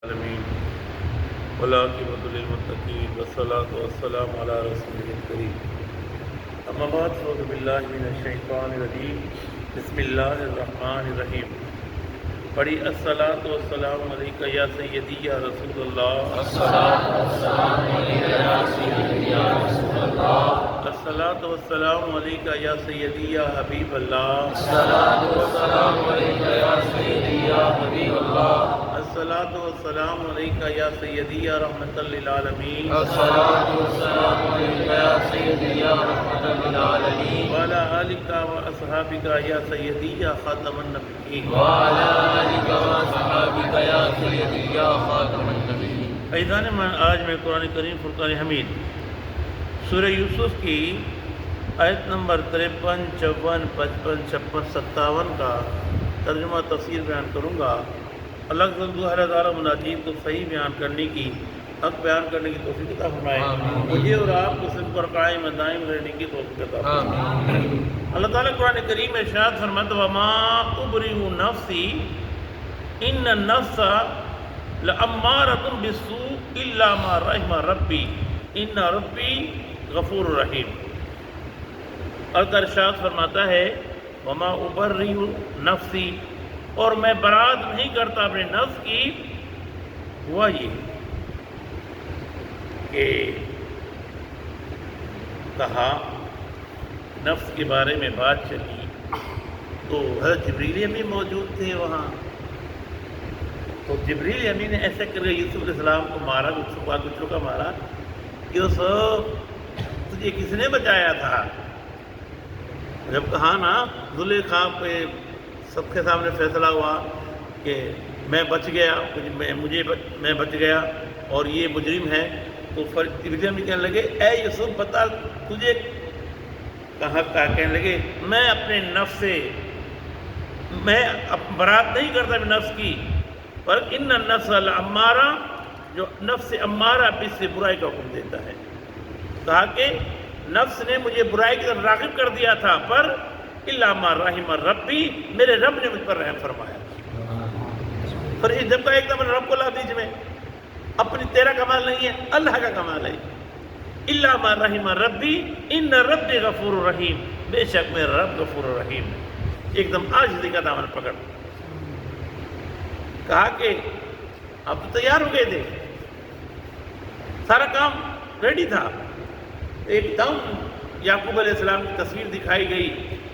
العالمین والعاقبۃ للمتقین والصلاۃ والسلام علی رسولہ الکریم اما بعد فاعوذ باللہ من الشیطان الرجیم بسم اللہ الرحمن الرحیم پڑھی الصلاۃ والسلام علیک یا سیدی یا رسول اللہ الصلاۃ والسلام علیک یا سیدی یا رسول اللہ الصلاۃ والسلام علیک یا سیدی یا حبیب اللہ الصلاۃ والسلام علیک یا سیدی یا حبیب اللہ الصلاۃ والسلام علیک یا سیدی یا رحمۃ للعالمین الصلاۃ والسلام علیک یا سیدی یا رحمۃ للعالمین وعلی آلک واصحابک یا سیدی یا خاتم النبیین وعلی آلک واصحابک یا سیدی یا خاتم النبیین۔ عزیزان من، آج میں قرآن کریم فرقان حمید سورہ یوسف کی آیت نمبر 53، 54، 55، 56، 57 کا ترجمہ تفسیر بیان کروں گا۔ اللہ تعالیٰ مناجین کو صحیح بیان کرنے کی، حق بیان کرنے کی توفیق عطا فرمائے، مجھے اور آپ کو صرف پر قائم دائم رہنے کی توفیق عطا فرمائے۔ اللہ تعالیٰ قرآن کریم میں ارشاد فرماتا ہے وَمَا أُبْرِئُ نَفْسِي إِنَّ النَّفْسَ لَأَمَّارَةٌ بِالسُّوءِ إِلَّا مَا رَحِمَ رَبِّي إِنَّ رَبِّي غَفُورٌ رَحِيمٌ۔ اللہ ارشاد فرماتا ہے وَمَا أُبْرِئُ نَفْسِي، اور میں برات نہیں کرتا اپنے نفس کی۔ ہوا یہ کہ کہا نفس کے بارے میں بات چلی تو حضرت جبریل امین موجود تھے وہاں، تو جبریل امین نے ایسے کر کے یوسف علیہ السلام کو مارا، گچھو کا مارا۔ یوسف تجھے کس نے بچایا تھا؟ جب کہا نا زلیخا پہ سب کے سامنے فیصلہ ہوا کہ میں بچ گیا، میں بچ گیا اور یہ مجرم ہے، تو جبریل امین کہنے لگے اے یوسف بتا تجھے کہاں کا؟ کہنے لگے میں اپنے نفس سے میں برات نہیں کرتا اپنے نفس کی، پر ان النفس لامارہ، جو نفس امارہ بس سے برائی کا حکم دیتا ہے۔ کہا کہ نفس نے مجھے برائی کی طرف راغب کر دیا تھا، پر الا ما رحم ربی، میرے رب نے مجھ پر رحم فرمایا۔ پر اس جب کا ایک دم رب کو لا بیچ میں، اپنی تیرا کمال نہیں ہے، اللہ کا کمال ہے۔ الا ما رحم ربی ان ربی غفور رحیم، بے شک میرا رب غفور رحیم ہے۔ ایک دم عاجزی کا دامن پکڑ۔ کہا کہ اب تو تیار ہو گئے تھے، سارا کام ریڈی تھا، ایک دم یعقوب علیہ السلام کی تصویر دکھائی گئی،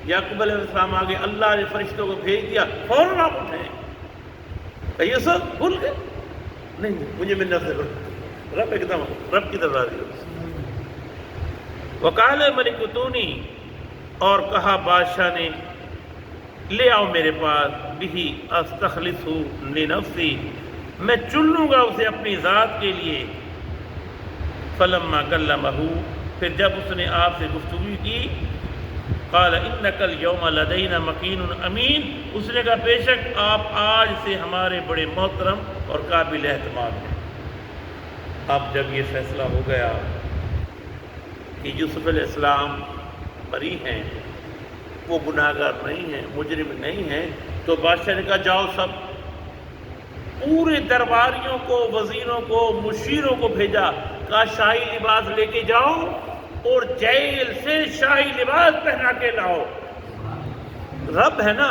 یعقوب علیہ السلام آگے اللہ نے فرشتوں کو بھیج دیا، فوراً آپ اٹھے۔ کہ یہ سب بھول گئے؟ نہیں، مجھے من نفس رب ایک دم رب کی طرف راضی ہو۔ وقال ملک اتونی، اور کہا بادشاہ نے لے آؤ میرے پاس، بہی استخلصہ لنفسی، میں چن لوں گا اسے اپنی ذات کے لیے۔ فلما کلمہ، پھر جب اس نے آپ سے گفتگو کی، قال انک اليوم لدینا مکین امین، اس نے کہا بے شک آپ آج سے ہمارے بڑے محترم اور قابل اعتماد ہیں۔ اب جب یہ فیصلہ ہو گیا کہ یوسف علیہ السلام بری ہیں، وہ گناہ گار نہیں ہیں، مجرم نہیں ہیں، تو بادشاہ نے کہا جاؤ سب، پورے درباریوں کو، وزیروں کو، مشیروں کو بھیجا، کہا شاہی لباس لے کے جاؤ اور جیل سے شاہی لباس پہنا کے لاؤ۔ رب ہے نا،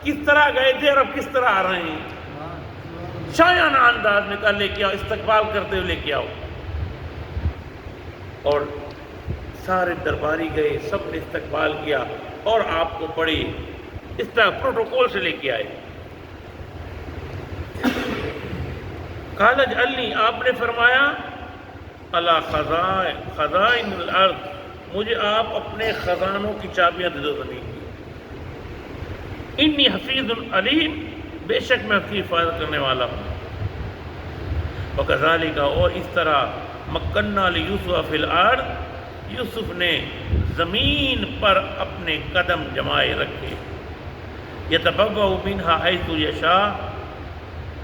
کس طرح گئے تھے اور اب کس طرح آ رہے ہیں، شایانہ انداز میں کہا لے کے آؤ، استقبال کرتے ہوئے لے کے آؤ۔ اور سارے درباری گئے، سب نے استقبال کیا اور آپ کو بڑے اس طرح پروٹوکول سے لے کے آئے۔ قال اجعلنی، آپ نے فرمایا اللہ خزائن الارض، مجھے آپ اپنے خزانوں کی چابیاں دے دو زمین کی۔ انی حفیظ علیم، بے شک میں اس کی حفاظت کرنے والا ہوں۔ وکذالک، اور اس طرح مکننا لیوسف فی الارض، یوسف نے زمین پر اپنے قدم جمائے رکھے۔ یتبوأ منہا حیث یشاء،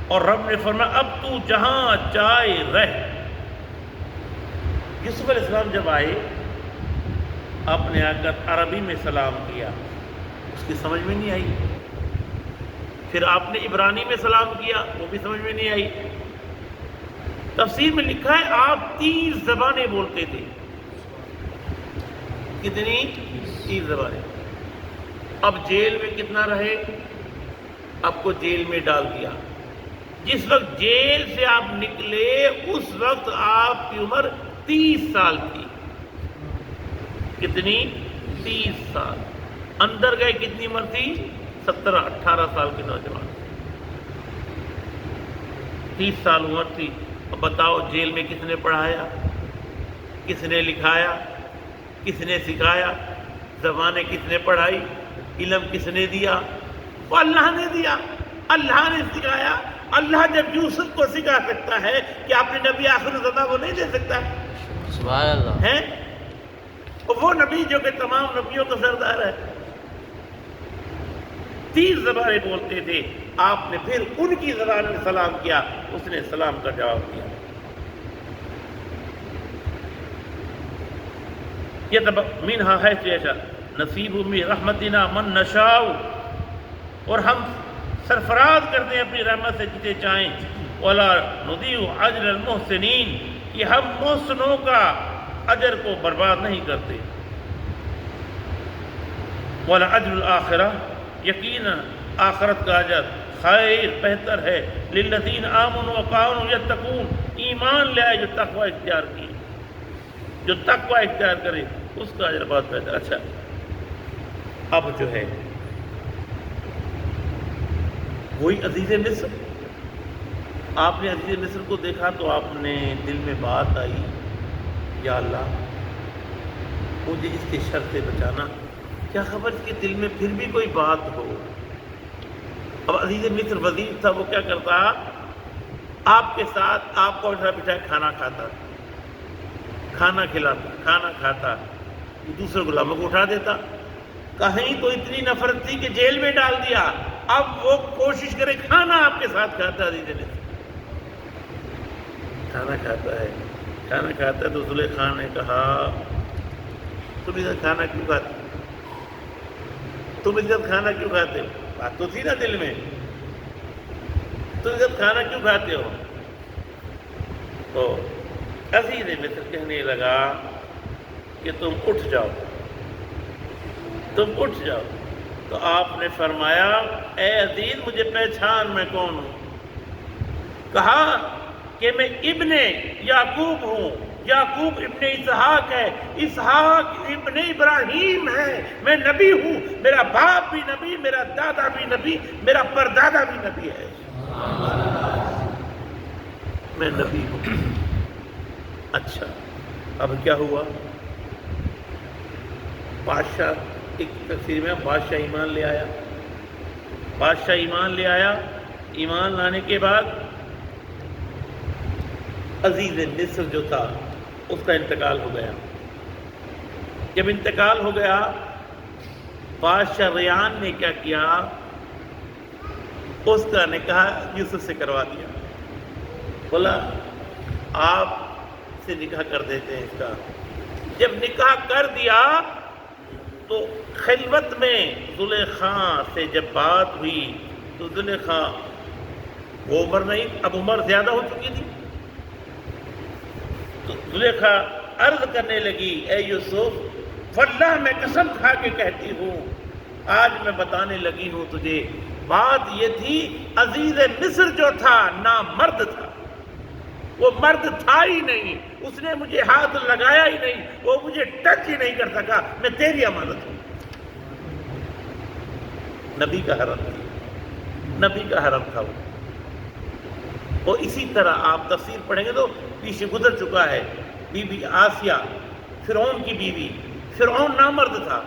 اور رب نے فرمایا اب تو جہاں چاہے رہ۔ یوسف علیہ السلام جب آئے، آپ نے آ کر عربی میں سلام کیا، اس کی سمجھ میں نہیں آئی۔ پھر آپ نے عبرانی میں سلام کیا، وہ بھی سمجھ میں نہیں آئی۔ تفسیر میں لکھا ہے آپ 30 زبانیں بولتے تھے. کتنی؟ 30 زبانیں. اب جیل میں کتنا رہے؟ آپ کو جیل میں ڈال دیا. جس وقت جیل سے آپ نکلے اس وقت آپ کی عمر 30 سال تھی. کتنی؟ 30 سال. اندر گئے کتنی عمر تھی؟ 17-18 سال کے نوجوان. 30 سال عمر تھی. اب بتاؤ جیل میں کس نے پڑھایا، کس نے لکھایا، کس نے سکھایا؟ زبانیں کس نے پڑھائی؟ علم کس نے دیا؟ وہ اللہ نے دیا، اللہ نے سکھایا. اللہ جب یوسف کو سکھا سکتا ہے کہ اپنے نبی آخر الزماں کو نہیں دے سکتا ہے؟ سبحان اللہ. ہیں وہ نبی جو کہ تمام نبیوں کا سردار ہے. 30 زبانیں بولتے تھے. آپ نے پھر ان کی زبان میں سلام کیا، اس نے سلام کا جواب دیا. منہا حیث یشاء نصیب من رحمتنا من نشاء، اور ہم سرفراز کرتے ہیں اپنی رحمت سے جسے چاہیں. ولا نضيع اجر المحسنین، کہ ہم محسنوں کا اجر کو برباد نہیں کرتے. ولا اجر الاخرہ، یقینا آخرت کا اجر خیر بہتر ہے. للذین آمنوا وکانوا یتقون، ایمان لے آئے جو تقوی اختیار کی، جو تقوی اختیار کرے اس کا اجر بہت بہتر. اچھا اب جو ہے وہی عزیز مصر. آپ نے عزیز مصر کو دیکھا تو آپ نے دل میں بات آئی، یا اللہ مجھے اس کے شر سے بچانا. کیا خبر اس کے دل میں پھر بھی کوئی بات ہو. اب عزیز مصر وزیر تھا، وہ کیا کرتا؟ آپ کے ساتھ آپ کو بٹھا بٹھا کھانا کھاتا، کھانا کھلاتا، کھانا کھاتا، دوسرے غلاموں کو اٹھا دیتا. کہیں تو اتنی نفرت تھی کہ جیل میں ڈال دیا. اب وہ کوشش کرے کھانا آپ کے ساتھ کھاتا. عزیز مصر کھانا کھاتا ہے، کھانا کھاتا ہے تو زلیخا نے کہا تم ادھر کھانا کیوں کھاتے، تم ادھر کھانا کیوں کھاتے ہو؟ بات تو تھی نا دل میں، تم ادھر کھانا کیوں کھاتے ہو؟ تو عزیز مصر کہنے لگا کہ تم اٹھ جاؤ، تم اٹھ جاؤ. تو آپ نے فرمایا اے عزیز مجھے پہچان میں کون ہوں؟ کہا کہ میں ابن یعقوب ہوں. یعقوب ابن اسحاق ہے، اسحاق ابن ابراہیم ہے. میں نبی ہوں، میرا باپ بھی نبی، میرا دادا بھی نبی، میرا پردادا بھی نبی ہے. میں نبی ہوں. اچھا اب کیا ہوا؟ بادشاہ، ایک تفسیر میں بادشاہ ایمان لے آیا. بادشاہ ایمان لے آیا. ایمان لانے کے بعد عزیز مصر جو تھا اس کا انتقال ہو گیا. جب انتقال ہو گیا بادشاہ ریان نے کیا کیا؟ اس کا نکاح یوسف سے کروا دیا. بولا آپ سے نکاح کر دیتے ہیں اس کا. جب نکاح کر دیا تو خلوت میں زلیخا سے جب بات ہوئی تو زلیخا وہ عمر نہیں، اب عمر زیادہ ہو چکی تھی. تو زلیخا عرض کرنے لگی اے یوسف واللہ میں قسم کھا کے کہتی ہوں، آج میں بتانے لگی ہوں تجھے. بات یہ تھی عزیز مصر جو تھا نامرد تھا، وہ مرد تھا ہی نہیں، اس نے مجھے ہاتھ لگایا ہی نہیں، وہ مجھے ٹچ ہی نہیں کر سکا. میں تیری امانت ہوں. نبی کا حرم تھا، نبی کا حرم تھا وہ. اور اسی طرح آپ تفسیر پڑھیں گے تو پیچھے گزر چکا ہے بی بی آسیہ، فرعون کی بیوی. فرعون نامرد تھا،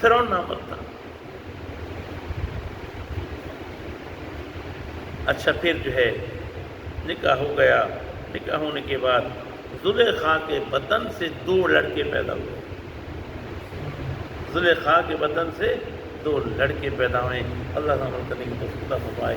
فرعون نامرد تھا. اچھا پھر جو ہے نکاح ہو گیا. نکاح ہونے کے بعد زلیخا کے بدن سے 2 لڑکے پیدا ہوئے. زلیخا کے بدن سے 2 لڑکے پیدا ہوئے. اللہ تعالیٰ کرنے کی توفیق عطا فرمائے.